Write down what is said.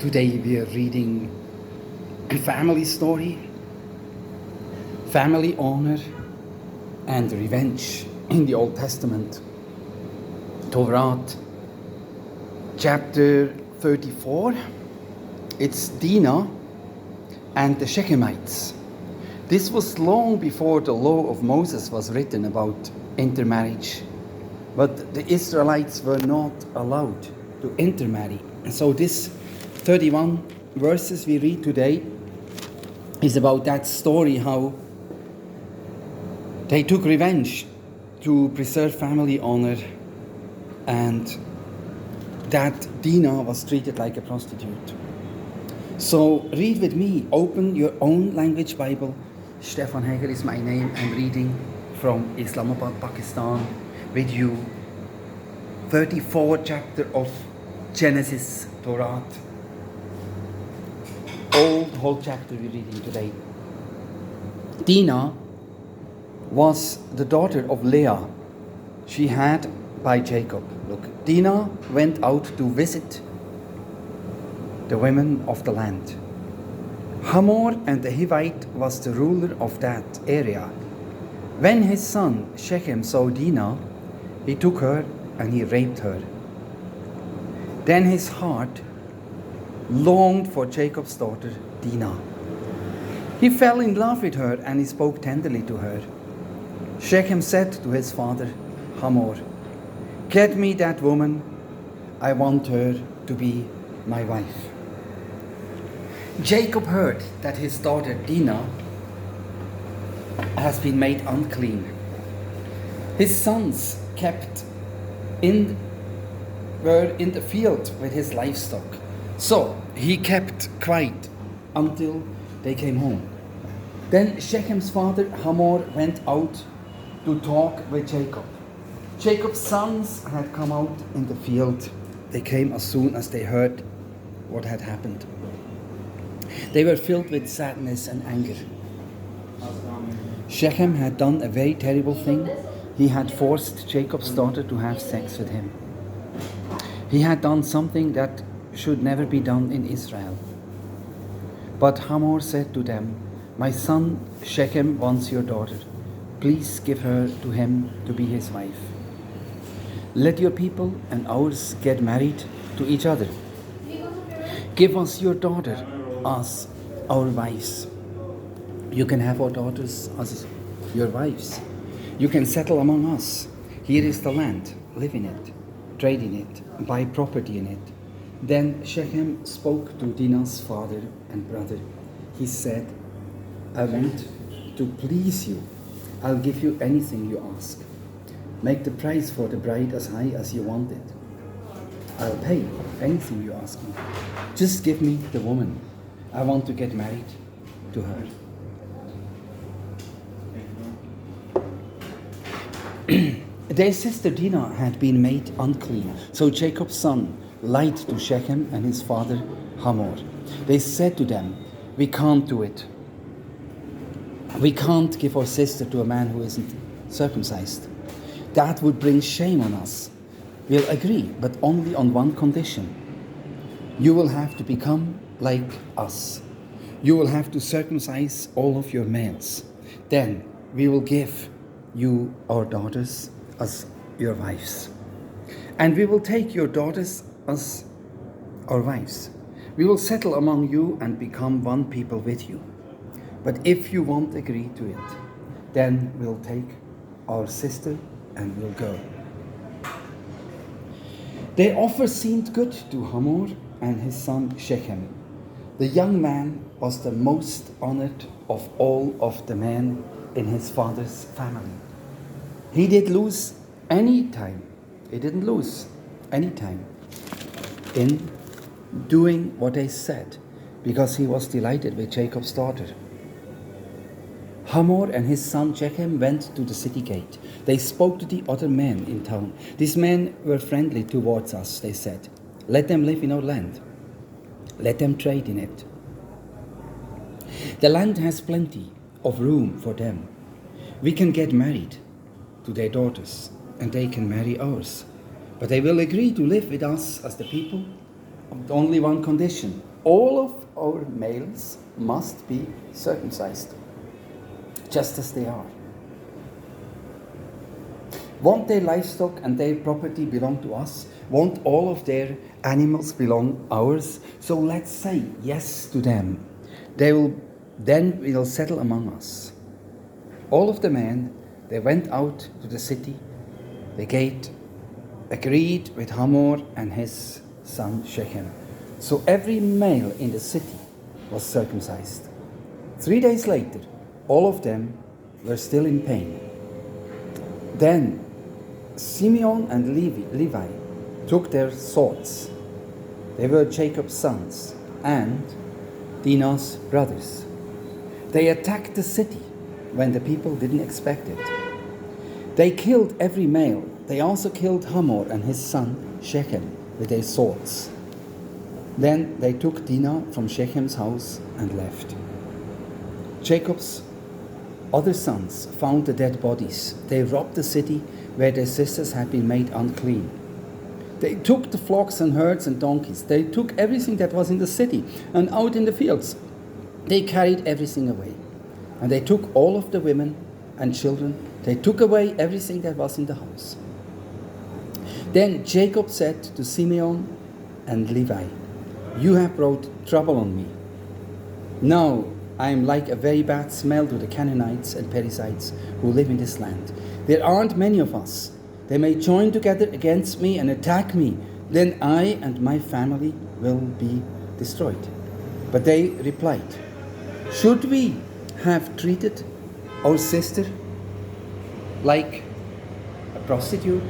Today we are reading a family story, family honor and revenge in the Old Testament. Tawrat, chapter 34. It's Dinah and the Shechemites. This was long before the law of Moses was written about intermarriage. But the Israelites were not allowed to intermarry. And so this 31 verses we read today is about that story, how they took revenge to preserve family honor, and that Dinah was treated like a prostitute. So read with me, open your own language Bible. Stefan Heger is my name. I'm reading from Islamabad, Pakistan, with you. 34th chapter of Genesis, Tawrat. Whole chapter we're reading today. Dinah was the daughter of Leah. She had by Jacob. Look, Dinah went out to visit the women of the land. Hamor and the Hivite was the ruler of that area. When his son Shechem saw Dinah, he took her and he raped her. Then his heart longed for Jacob's daughter Dinah. He fell in love with her and he spoke tenderly to her. Shechem said to his father Hamor, "Get me that woman, I want her to be my wife." Jacob heard that his daughter Dinah has been made unclean. His sons were in the field with his livestock. So he kept quiet until they came home. Then Shechem's father Hamor went out to talk with Jacob. Jacob's sons had come out in the field. They came as soon as they heard what had happened. They were filled with sadness and anger. Shechem had done a very terrible thing. He had forced Jacob's daughter to have sex with him. He had done something that should never be done in Israel. But Hamor said to them, "My son Shechem wants your daughter. Please give her to him to be his wife. Let your people and ours get married to each other. Give us your daughter as our wives. You can have our daughters as your wives. You can settle among us. Here is the land. Live in it, trade in it, buy property in it." Then Shechem spoke to Dinah's father and brother. He said, "I want to please you. I'll give you anything you ask. Make the price for the bride as high as you want it. I'll pay anything you ask me. Just give me the woman. I want to get married to her." Their sister Dinah had been made unclean. So Jacob's son lied to Shechem and his father Hamor. They said to them, "We can't do it. We can't give our sister to a man who isn't circumcised. That would bring shame on us. We'll agree, but only on one condition. You will have to become like us. You will have to circumcise all of your males. Then we will give you our daughters as your wives. And we will take your daughters as our wives. We will settle among you and become one people with you. But if you won't agree to it, then we'll take our sister and we'll go." Their offer seemed good to Hamor and his son Shechem. The young man was the most honored of all of the men in his father's family. He didn't lose any time in doing what they said, because he was delighted with Jacob's daughter. Hamor and his son Shechem went to the city gate. They spoke to the other men in town. "These men were friendly towards us," they said. "Let them live in our land. Let them trade in it. The land has plenty of room for them. We can get married to their daughters, and they can marry ours. But they will agree to live with us as the people only one condition. All of our males must be circumcised, just as they are. Won't their livestock and their property belong to us? Won't all of their animals belong ours? So let's say yes to them. Then we'll settle among us. All of the men, they went out to the city. They agreed with Hamor and his son Shechem. So every male in the city was circumcised. 3 days later, all of them were still in pain. Then Simeon and Levi took their swords. They were Jacob's sons and Dinah's brothers. They attacked the city when the people didn't expect it. They killed every male. They also killed Hamor and his son Shechem with their swords. Then they took Dinah from Shechem's house and left. Jacob's other sons found the dead bodies. They robbed the city where their sisters had been made unclean. They took the flocks and herds and donkeys. They took everything that was in the city and out in the fields. They carried everything away. And they took all of the women and children. They took away everything that was in the house. Then Jacob said to Simeon and Levi, "You have brought trouble on me. Now I am like a very bad smell to the Canaanites and Perizzites who live in this land. There aren't many of us. They may join together against me and attack me. Then I and my family will be destroyed." But they replied, "Should we have treated our sister like a prostitute